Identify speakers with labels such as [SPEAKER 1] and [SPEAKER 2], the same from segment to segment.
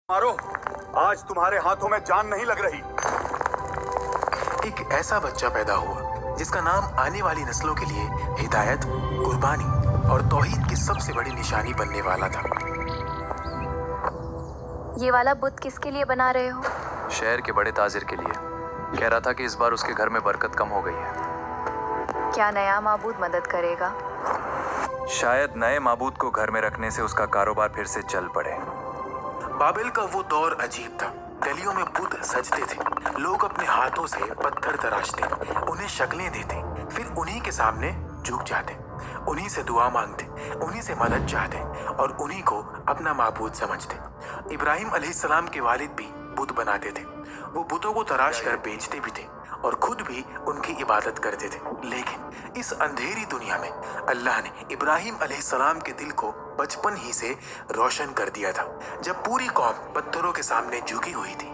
[SPEAKER 1] मारो, आज तुम्हारे हाथों में जान नहीं लग रही।
[SPEAKER 2] एक ऐसा बच्चा पैदा हुआ जिसका नाम आने वाली नस्लों के लिए हिदायत, कुर्बानी और तौहीद की सबसे बड़ी निशानी बनने वाला था।
[SPEAKER 3] ये वाला बुत किसके लिए बना रहे हो?
[SPEAKER 4] शहर के बड़े ताजिर के लिए। कह रहा था कि इस बार उसके घर में बरकत कम हो गई है।
[SPEAKER 3] क्या नया माबूद मदद करेगा?
[SPEAKER 4] शायद नए माबूद को घर में रखने से उसका कारोबार फिर से चल पड़े।
[SPEAKER 2] बाबिल का वो दौर अजीब था। गलियों में बुत सजते थे, लोग अपने हाथों से पत्थर तराशते, उन्हें शक्लें देते, फिर उन्हीं के सामने झुक जाते, उन्हीं से दुआ मांगते, उन्हीं से मदद चाहते और उन्हीं को अपना माबूद समझते। इब्राहिम अलैहिस्सलाम के वालिद भी बुत बनाते थे। वो बुतों को तराश कर बेचते भी थे और खुद भी उनकी इबादत करते थे। लेकिन इस अंधेरी दुनिया में अल्लाह ने इब्राहिम अलैहिस्सलाम के दिल को बचपन ही से रोशन कर दिया था। जब पूरी कौम पत्थरों के सामने झुकी हुई थी,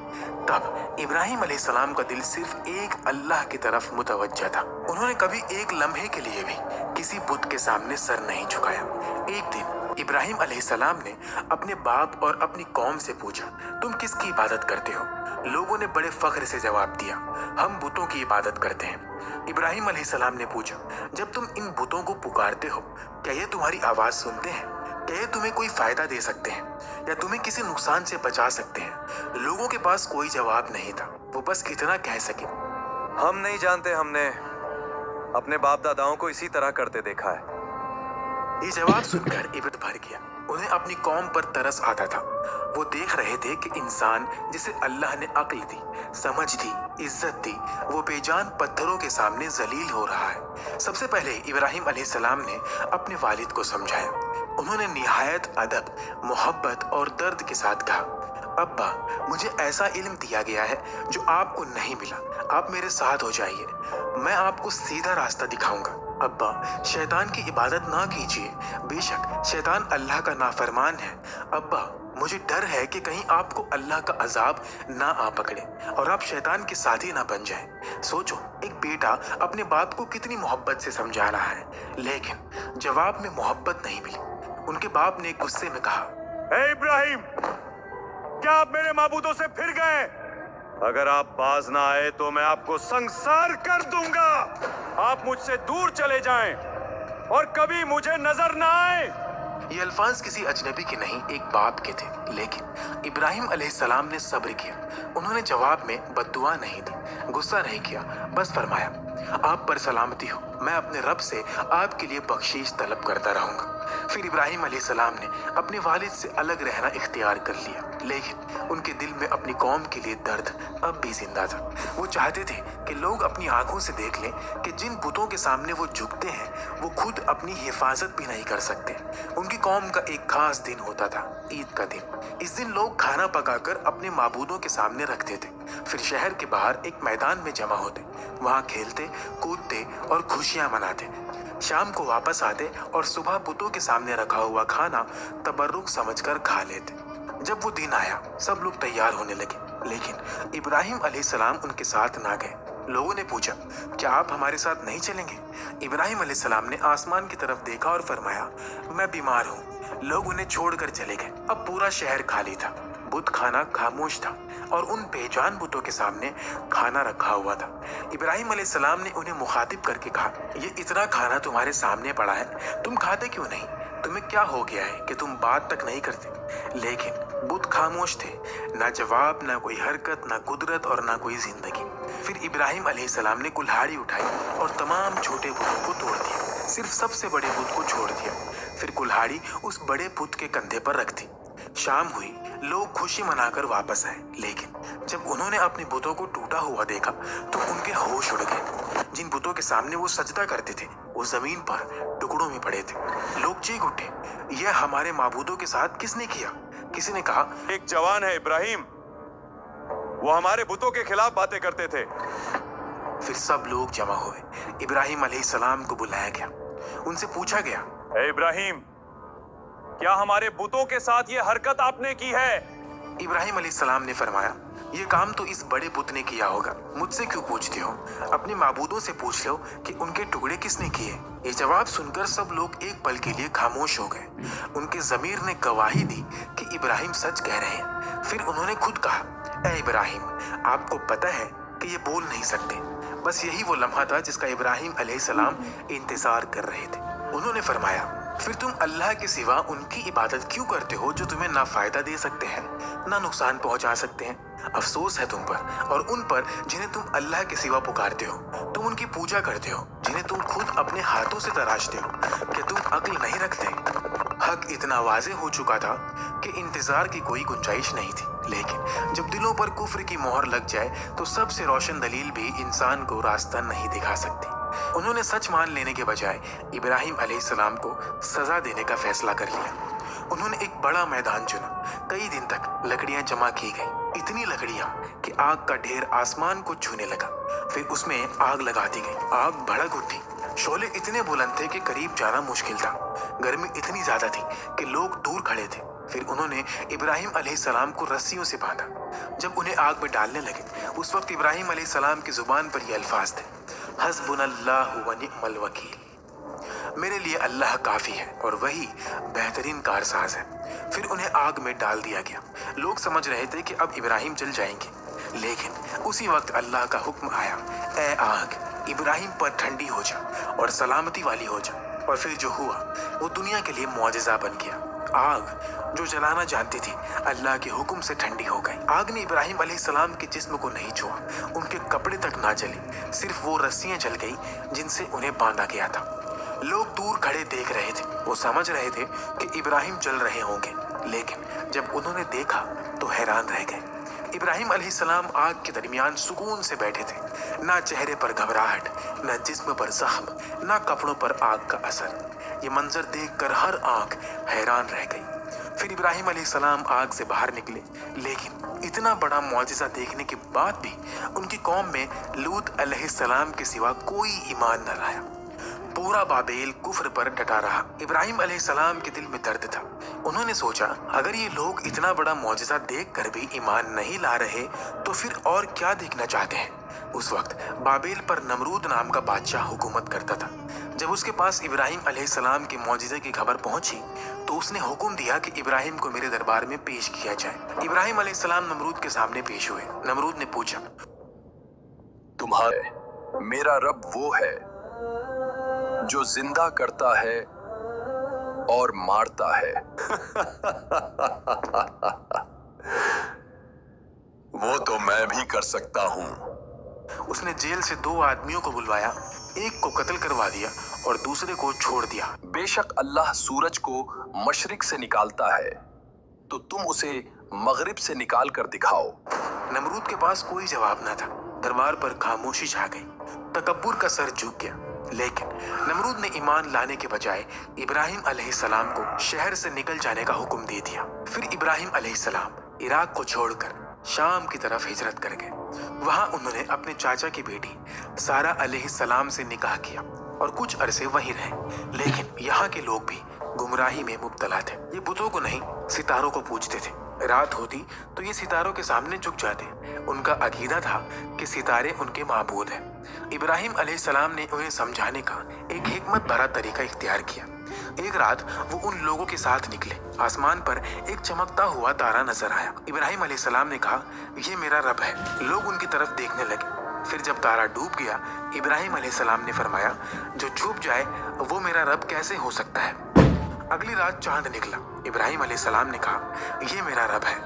[SPEAKER 2] तब इब्राहिम अलैहिस्सलाम का दिल सिर्फ एक अल्लाह की तरफ मुतवज्जा था। उन्होंने कभी एक लम्हे के लिए भी किसी बुत के सामने सर नहीं झुकाया। एक दिन इब्राहिम अलैहिस्सलाम ने अपने बाप और अपनी कौम से पूछा, तुम किसकी इबादत करते हो? लोगों ने बड़े फख्र से जवाब दिया, हम बुतों की इबादत करते हैं। इब्राहिम अलैहिस्सलाम ने पूछा, जब तुम इन बुतों को पुकारते हो, क्या ये तुम्हारी आवाज सुनते हैं? क्या ये तुम्हें कोई फायदा दे सकते हैं या तुम्हें किसी नुकसान से बचा सकते हैं? लोगों के पास कोई जवाब नहीं था। वो बस इतना कह सके,
[SPEAKER 4] हम नहीं जानते, हमने अपने बाप दादाओं को इसी तरह करते देखा है।
[SPEAKER 2] ये जवाब सुनकर इब्राहिम भर गया। उन्हें अपनी कौम पर तरस आता था। वो देख रहे थे कि इंसान जिसे अल्लाह ने अक्ल दी, समझ दी, इज्जत दी, वो बेजान पत्थरों के सामने जलील हो रहा है। सबसे पहले इब्राहिम अलैहिस्सलाम ने अपने वालिद को समझाया। उन्होंने निहायत अदब, मोहब्बत और दर्द के साथ कहा, अब्बा, मुझे ऐसा इल्म दिया गया है जो आपको नहीं मिला। आप मेरे साथ हो जाइए, मैं आपको सीधा रास्ता दिखाऊंगा। अब्बा, शैतान की इबादत ना कीजिए, बेशक शैतान अल्लाह का नाफरमान है। अब्बा, मुझे डर है कि कहीं आपको अल्लाह का अजाब ना आ पकड़े और आप शैतान के साथी ना बन जाएं। सोचो, एक बेटा अपने बाप को कितनी मोहब्बत से समझा रहा है, लेकिन जवाब में मोहब्बत नहीं मिली। उनके बाप ने गुस्से में कहा,
[SPEAKER 1] ए इब्राहिम, क्या आप मेरे माबूदों से फिर गए? अगर आप बाज ना आए तो मैं आपको संसार कर दूंगा। आप मुझसे दूर चले जाएं और कभी मुझे नजर ना आए।
[SPEAKER 2] ये अल्फाज किसी अजनबी के नहीं, एक बाप के थे। लेकिन इब्राहिम अलैहिस्सलाम ने सब्र किया। उन्होंने जवाब में बद्दुआ नहीं दी, गुस्सा नहीं किया, बस फरमाया, आप पर सलामती हो, मैं अपने रब से आपके लिए बख्शीश तलब करता रहूंगा। फिर इब्राहिम अलैहिस्सलाम ने अपने वालिद से अलग रहना इख्तियार कर लिया, लेकिन उनके दिल में अपनी कौम के लिए दर्द अब भी जिंदा था। वो चाहते थे कि लोग अपनी आंखों से देख लें कि जिन बुतों के सामने वो झुकते हैं, वो खुद अपनी हिफाजत भी नहीं कर सकते। उनकी कौम का एक खास दिन होता था, ईद का दिन। इस दिन लोग खाना पकाकर अपने माबूदों के सामने रखते थे, फिर शहर के बाहर एक मैदान में जमा होते, वहाँ खेलते, कूदते और खुशियां मनाते। शाम को वापस आते और सुबह बुतों के सामने रखा हुआ खाना तबर्रुक समझकर खा लेते। जब वो दिन आया, सब लोग तैयार होने लगे, लेकिन इब्राहिम अलैहिस्सलाम उनके साथ ना गए। लोगों ने पूछा, क्या आप हमारे साथ नहीं चलेंगे? इब्राहिम अलैहिस्सलाम ने आसमान की तरफ देखा और फरमाया, मैं बीमार हूँ। लोग उन्हें छोड़कर चले गए। अब पूरा शहर खाली था, बुत खाना खामोश था और उन बेजान बुतों के सामने खाना रखा हुआ था। इब्राहिम अलैहिस्सलाम ने उन्हें मुखातिब करके कहा, ये इतना खाना तुम्हारे सामने पड़ा है, तुम खाते क्यों नहीं? तुम्हें क्या हो गया है कि तुम बात तक नहीं करते? लेकिन बुत खामोश थे, ना जवाब, ना कोई हरकत, ना कुदरत और ना कोई जिंदगी। फिर इब्राहिम अलैहिस्सलाम ने कुल्हाड़ी उठाई और तमाम छोटे बुतों को तोड़ दिया, सिर्फ सबसे बड़े बुत को छोड़ दिया। फिर कुल्हाड़ी उस बड़े बुत के कंधे पर रख दी। शाम हुई, लोग खुशी मनाकर वापस आए, लेकिन जब उन्होंने अपने बुतों को टूटा हुआ देखा तो उनके होश उड़ गए। जिन बुतों के सामने वो सजदा करते थे, वो जमीन पर टुकड़ों में पड़े थे। लोग चीख उठे, यह हमारे माबूदों के साथ किसने किया? किसी ने कहा,
[SPEAKER 1] एक जवान है इब्राहिम, वो हमारे बुतों के खिलाफ बातें करते थे।
[SPEAKER 2] फिर सब लोग जमा हुए। इब्राहिम अलैहिस्सलाम को बुलाया गया। उनसे पूछा गया,
[SPEAKER 1] ए इब्राहिम, क्या हमारे बुतों के साथ ये हरकत आपने की है?
[SPEAKER 2] इब्राहिम अलैहिस्सलाम ने फरमाया, ये काम तो इस बड़े बुत ने किया होगा, मुझसे क्यों पूछते हो? अपने माबूदों से पूछ लो कि उनके टुकड़े किसने किए। ये जवाब सुनकर सब लोग एक पल के लिए खामोश हो गए। उनके ज़मीर ने गवाही दी कि इब्राहिम सच कह रहे हैं। फिर उन्होंने खुद कहा, ए इब्राहिम, आपको पता है कि ये बोल नहीं सकते। बस यही वो लम्हा था जिसका इब्राहिम अलैहिस्सलाम इंतजार कर रहे थे। उन्होंने फरमाया, फिर तुम अल्लाह के सिवा उनकी इबादत क्यों करते हो जो तुम्हें ना फायदा दे सकते हैं ना नुकसान पहुंचा सकते हैं? अफसोस है तुम पर और उन पर जिन्हें तुम अल्लाह के सिवा पुकारते हो। तुम उनकी पूजा करते हो जिन्हें तुम खुद अपने हाथों से तराशते हो। क्या तुम अक्ल नहीं रखते? हक इतना वाज़े हो चुका था कि इंतजार की कोई गुंजाइश नहीं थी। लेकिन जब दिलों पर कुफ्र की मोहर लग जाए तो सबसे रोशन दलील भी इंसान को रास्ता नहीं दिखा सकती। उन्होंने सच मान लेने के बजाय इब्राहिम अलैहिस्सलाम को सजा देने का फैसला कर लिया। उन्होंने एक बड़ा मैदान चुना। कई दिन तक लकड़ियां जमा की गई, इतनी लकड़ियां कि आग का ढेर आसमान को छूने लगा। फिर उसमें आग लगा दी गई। आग भड़क उठी। शोले इतने बुलंद थे कि करीब जाना मुश्किल था। गर्मी इतनी ज्यादा थी कि लोग दूर खड़े थे। फिर उन्होंने इब्राहिम अलैहिस्सलाम को रस्सियों से बांधा। जब उन्हें आग में डालने लगे उस वक्त इब्राहिम अलैहिस्सलाम की जुबान पर ये अल्फाज थे, हस्बुनल्लाहु व निअमल वकील। मेरे लिए अल्लाह काफी है और वही बेहतरीन कारसाज है। फिर उन्हें आग में डाल दिया गया। लोग समझ रहे थे कि अब इब्राहिम जल जाएंगे, लेकिन उसी वक्त अल्लाह का हुक्म आया, ए आग, इब्राहिम पर ठंडी हो जा और सलामती वाली हो जा। और फिर जो हुआ वो दुनिया के लिए मुआजिजा बन गया। आग जो जलाना जानती थी अल्लाह के हुक्म से ठंडी हो गई। आग ने इब्राहिम अलैहिस्सलाम के जिस्म को नहीं छुआ, उनके कपड़े तक ना जले, सिर्फ वो रस्सियां जल गई जिनसे उन्हें बांधा गया था। लोग दूर खड़े देख रहे थे। वो समझ रहे थे कि इब्राहिम जल रहे होंगे, लेकिन जब उन्होंने देखा तो हैरान रह गए। इब्राहिम अलैहिस्सलाम आग के दरमियान सुकून से बैठे थे। ना चेहरे पर घबराहट, ना जिस्म पर जख्म, ना कपड़ों पर आग का असर। ये मंजर देखकर हर आंख हैरान रह गई। फिर इब्राहिम अलैहिस्सलाम आग से बाहर निकले, लेकिन इतना बड़ा मुआजिजा देखने के बाद भी उनकी कौम में लूत अलैहिस्सलाम के सिवा कोई ईमान न लाया। पूरा बाबेल कुफ्र पर डटा रहा। इब्राहिम अलैहिस्सलाम के दिल में दर्द था। उन्होंने सोचा, अगर ये लोग इतना बड़ा मौजज़ा देखकर भी ईमान नहीं ला रहे तो फिर और क्या देखना चाहते हैं। उस वक्त बाबेल पर नमरूद नाम का बादशाह हुकूमत करता था। जब उसके पास इब्राहिम अलैहिस्सलाम के मौजज़े की खबर पहुंची तो उसने हुक्म दिया कि इब्राहिम को मेरे दरबार में पेश किया जाए। इब्राहिम अलैहिस्सलाम नमरूद के सामने पेश हुए। नमरूद ने पूछा,
[SPEAKER 5] तुम्हारे मेरा रब वो है जो जिंदा करता है और मारता है। वो तो मैं भी कर सकता हूँ।
[SPEAKER 2] उसने जेल से 2 आदमियों को बुलवाया, एक को कत्ल करवा दिया और दूसरे को छोड़ दिया।
[SPEAKER 5] बेशक अल्लाह सूरज को मशरिक से निकालता है तो तुम उसे मगरिब से निकाल कर दिखाओ।
[SPEAKER 2] नमरूद के पास कोई जवाब न था। दरबार पर खामोशी छा गई। तकब्बुर का सर झुक गया। लेकिन नमरूद ने ईमान लाने के बजाय इब्राहिम अलैहिस्सलाम को शहर से निकल जाने का हुक्म दे दिया। फिर इब्राहिम अलैहिस्सलाम इराक को छोड़कर शाम की तरफ हिजरत कर गए। वहां उन्होंने अपने चाचा की बेटी सारा अलैहिस्सलाम से निकाह किया और कुछ अरसे वहीं रहे। लेकिन यहाँ के लोग भी गुमराही में मुब्तला थे। ये बुतों को नहीं, सितारों को पूजते थे। रात होती तो ये सितारों के सामने झुक जाते। उनका अकीदा था कि सितारे उनके माबूद हैं। इब्राहिम अलैहिस्सलाम ने उन्हें समझाने का एक हिकमत भरा तरीका इख्तियार किया। एक रात वो उन लोगों के साथ निकले। आसमान पर एक चमकता हुआ तारा नजर आया। इब्राहिम अलैहिस्सलाम ने कहा, ये मेरा रब है। लोग उनकी तरफ देखने लगे। फिर जब तारा डूब गया, इब्राहिम अलैहिस्सलाम ने फरमाया, जो छुप जाए वो मेरा रब कैसे हो सकता है। अगली रात चांद निकला। इब्राहिम अलैहिस्सलाम ने कहा, ये मेरा रब है।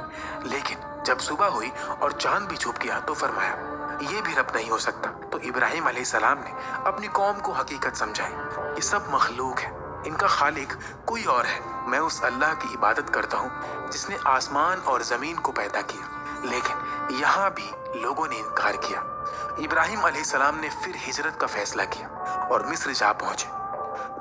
[SPEAKER 2] लेकिन जब सुबह हुई और चांद भी छुप गया तो फरमाया, ये भी रब नहीं हो सकता। तो इब्राहिम अलैहिस्सलाम ने अपनी कौम को हकीकत समझाई। ये सब मखलूक है, इनका खालिक कोई और है। मैं उस अल्लाह की इबादत करता हूँ जिसने आसमान और जमीन को पैदा किया। लेकिन यहाँ भी लोगों ने इनकार किया। इब्राहिम अलैहिस्सलाम ने फिर हिजरत का फैसला किया और मिस्र जा पहुंचे।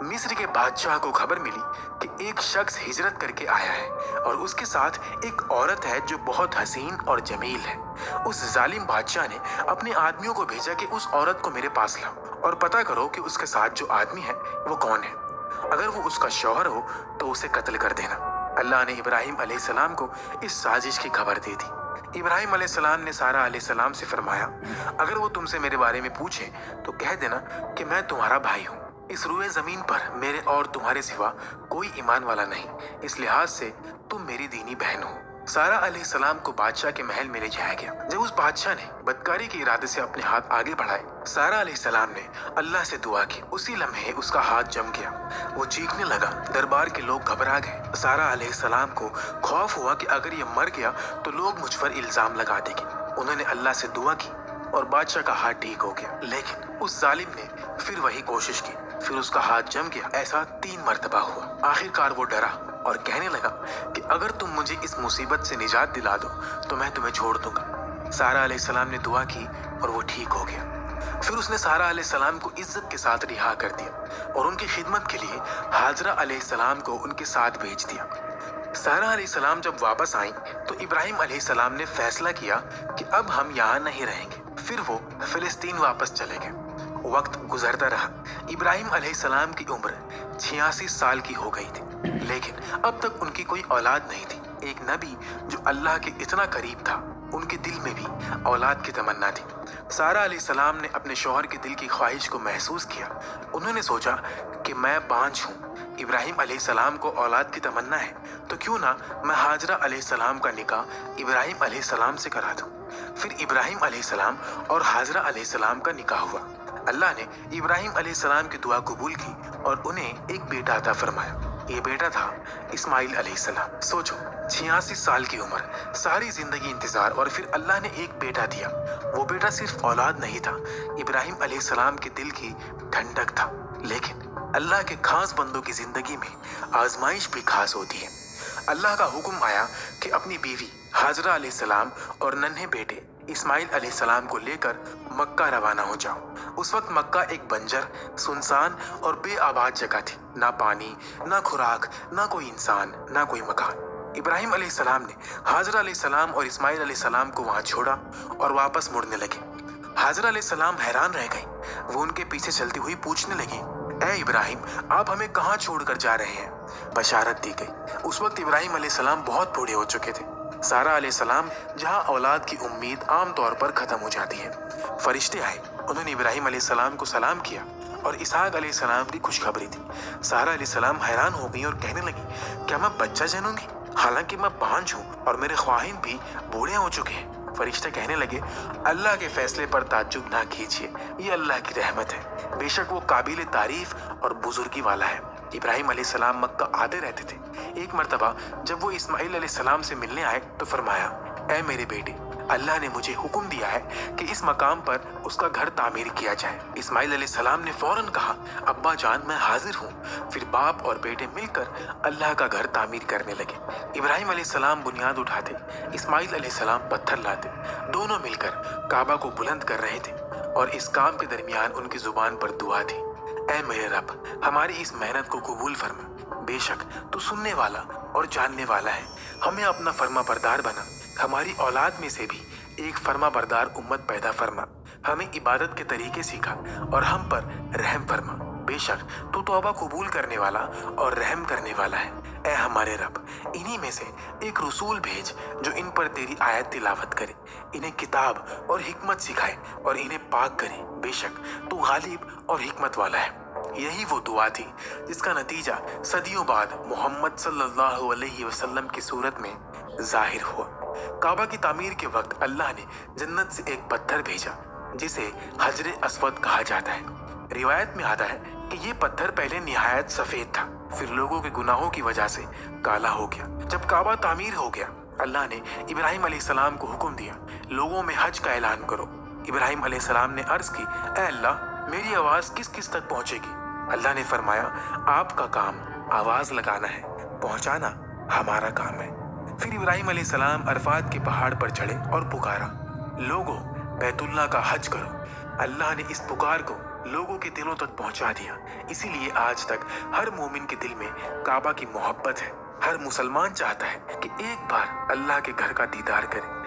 [SPEAKER 2] मिस्र के बादशाह को खबर मिली कि एक शख्स हिजरत करके आया है और उसके साथ एक औरत है जो बहुत हसीन और जमील है। उस जालिम बादशाह ने अपने आदमियों को भेजा कि उस औरत को मेरे पास लाओ और पता करो कि उसके साथ जो आदमी है वो कौन है। अगर वो उसका शौहर हो तो उसे कत्ल कर देना। अल्लाह ने इब्राहिम अलैहिस्सलाम को इस साजिश की खबर दे दी। इब्राहिम अलैहिस्सलाम ने सारा अलैहिस्सलाम से फरमाया, अगर वो तुमसे मेरे बारे में पूछे तो कह देना कि मैं तुम्हारा भाई हूँ। इस रुए जमीन पर मेरे और तुम्हारे सिवा कोई ईमान वाला नहीं, इस लिहाज से तुम मेरी दीनी बहन हो। सारा अलैहिस्सलाम को बादशाह के महल में ले जाया गया। जब उस बादशाह ने बदकारी के इरादे से अपने हाथ आगे बढ़ाए, सारा अलैहिस्सलाम ने अल्लाह से दुआ की। उसी लम्हे उसका हाथ जम गया, वो चीखने लगा। दरबार के लोग घबरा गए। सारा अलैहिस्सलाम को खौफ हुआ कि अगर ये मर गया तो लोग मुझ पर इल्जाम लगा देंगे। उन्होंने अल्लाह से दुआ की और बादशाह का हाथ ठीक हो गया। लेकिन उस जालिम ने फिर वही कोशिश की, फिर उसका हाथ जम गया। ऐसा 3 मरतबा हुआ। आखिरकार वो डरा और कहने लगा कि अगर तुम मुझे इस मुसीबत से निजात दिला दो तो मैं तुम्हें छोड़ दूंगा। सारा अलैहिस्सलाम ने दुआ की और वो ठीक हो गया। फिर उसने सारा अलैहिस्सलाम को इज्जत के साथ रिहा कर दिया और उनकी खिदमत के लिए हाजरा अलैहिस्सलाम को उनके साथ भेज दिया। सारा अलैहिस्सलाम जब वापस आई तो इब्राहिम अलैहिस्सलाम ने फैसला किया कि अब हम यहाँ नहीं रहेंगे। फिर वो फिलिस्तीन वापस चले गए। वक्त गुजरता रहा। इब्राहिम अलैहिस्सलाम की उम्र 86 साल की हो गई थी, लेकिन अब तक उनकी कोई औलाद नहीं थी। एक नबी जो अल्लाह के इतना करीब था, उनके दिल में भी औलाद की तमन्ना थी। सारा अलैहिस्सलाम ने अपने शौहर के दिल की ख्वाहिश को महसूस किया। उन्होंने सोचा कि मैं बांझ हूँ, इब्राहिम अलैहिस्सलाम को औलाद की तमन्ना है, तो क्यों ना मैं हाजरा अलैहिस्सलाम का निकाह इब्राहिम अलैहिस्सलाम से करा दूँ। फिर इब्राहिम अलैहिस्सलाम और हाजरा अलैहिस्सलाम का निकाह हुआ। अल्लाह ने इब्राहिम अलैहिस्सलाम की दुआ कबूल की और उन्हें एक बेटा अता फरमाया। ये बेटा था इस्माइल अलैहिस्सलाम। सोचो, 86 साल की उम्र, सारी जिंदगी इंतजार, और फिर अल्लाह ने एक बेटा दिया। वो बेटा सिर्फ औलाद नहीं था, इब्राहिम अलैहिस्सलाम के दिल की ठंडक था। लेकिन अल्लाह के खास बंदों की जिंदगी में आजमाइश भी खास होती है। अल्लाह का हुक्म आया कि अपनी बीवी हाजरा अलैहिस्सलाम और नन्हे बेटे इस्माइल अलैहिस्सलाम को लेकर मक्का रवाना हो जाओ। उस वक्त मक्का एक बंजर, सुनसान और बेआबाद जगह थी। ना पानी, ना खुराक, ना कोई इंसान, ना कोई मकान। इब्राहिम अलैहिस्सलाम ने हाजरा अलैहिस्सलाम और इस्माइल अलैहिस्सलाम को वहां छोड़ा और वापस मुड़ने लगे। हाजरा अलैहिस्सलाम हैरान रह गई। वो उनके पीछे चलती हुई पूछने लगी, ऐ इब्राहिम, आप हमें कहाँ छोड़कर जा रहे हैं? बशारत दी गई। उस वक्त इब्राहिम अलैहिस्सलाम बहुत बूढ़े हो चुके थे। सारा अलैहिस्सलाम जहाँ औलाद की उम्मीद आम तौर पर खत्म हो जाती है। फरिश्ते आए, उन्होंने इब्राहिम अलैहिस्सलाम को सलाम किया और इसहाक अलैहिस्सलाम की खुशखबरी थी। सारा अलैहिस्सलाम हैरान हो गई और कहने लगी, क्या मैं बच्चा जनूंगी? हालांकि मैं बांझ हूँ और मेरे ख्वाहिन भी बूढ़े हो चुके हैं। फरिश्ते कहने लगे, अल्लाह के फैसले पर ताज्जुब ना कीजिए, ये अल्लाह की रहमत है। बेशक वो काबिल तारीफ और बुजुर्गी वाला है। इब्राहिम अलैहिस्सलाम मक्का आते रहते थे। एक मर्तबा जब वो इस्माइल अलैहिस्सलाम से मिलने आए तो फरमाया, ऐ मेरे बेटे, अल्लाह ने मुझे हुक्म दिया है कि इस मकाम पर उसका घर तामीर किया जाए। इस्माइल अलैहिस्सलाम ने फौरन कहा, अब्बा जान, मैं हाजिर हूँ। फिर बाप और बेटे मिलकर अल्लाह का घर तामीर करने लगे। इब्राहिम अलैहिस्सलाम बुनियाद उठाते, इस्माइल अलैहिस्सलाम पत्थर लाते। दोनों मिलकर काबा को बुलंद कर रहे थे और इस काम के दरमियान उनकी जुबान पर दुआ थी, ऐ मेरे रब, हमारी इस मेहनत को कबूल फरमा। बेशक तू सुनने वाला और जानने वाला है। हमें अपना फर्मा बरदार बना। हमारी औलाद में से भी एक फर्मा बरदार उम्मत पैदा फरमा। हमें इबादत के तरीके सिखा और हम पर रहम फरमा। बेशक तू तौबा कबूल करने वाला और रहम करने वाला है। ऐ हमारे रब, इन्हीं में से एक रसूल भेज जो इन पर तेरी आयत तिलावत करे, इन्हें किताब और हिकमत सिखाए और इन्हें पाक करे। बेशक तू गालिब और हिकमत वाला है। यही वो दुआ थी जिसका नतीजा सदियों बाद मोहम्मद सल्लल्लाहु अलैहि वसल्लम की सूरत में जाहिर हुआ। काबा की तामीर के वक्त अल्लाह ने जन्नत से एक पत्थर भेजा जिसे हजरे अस्वद कहा जाता है। रिवायत में आता है कि ये पत्थर पहले निहायत सफेद था, फिर लोगों के गुनाहों की वजह से काला हो गया। जब काबा तामीर हो गया, अल्लाह ने इब्राहिम अलैहिस्सलाम को हुक्म दिया, लोगों में हज का ऐलान करो। इब्राहिम अलैहिस्सलाम ने अर्ज की, ऐ अल्लाह, मेरी आवाज किस किस तक पहुंचेगी? अल्लाह ने फरमाया, आपका काम आवाज लगाना है, पहुंचाना हमारा काम है। फिर इब्राहिम अलैहिस्सलाम अरफात के पहाड़ पर चढ़े और पुकारा, लोगों, बैतुल्लाह का हज करो। अल्लाह ने इस पुकार को लोगों के दिलों तक पहुंचा दिया। इसीलिए आज तक हर मोमिन के दिल में काबा की मोहब्बत है। हर मुसलमान चाहता है कि एक बार अल्लाह के घर का दीदार करे।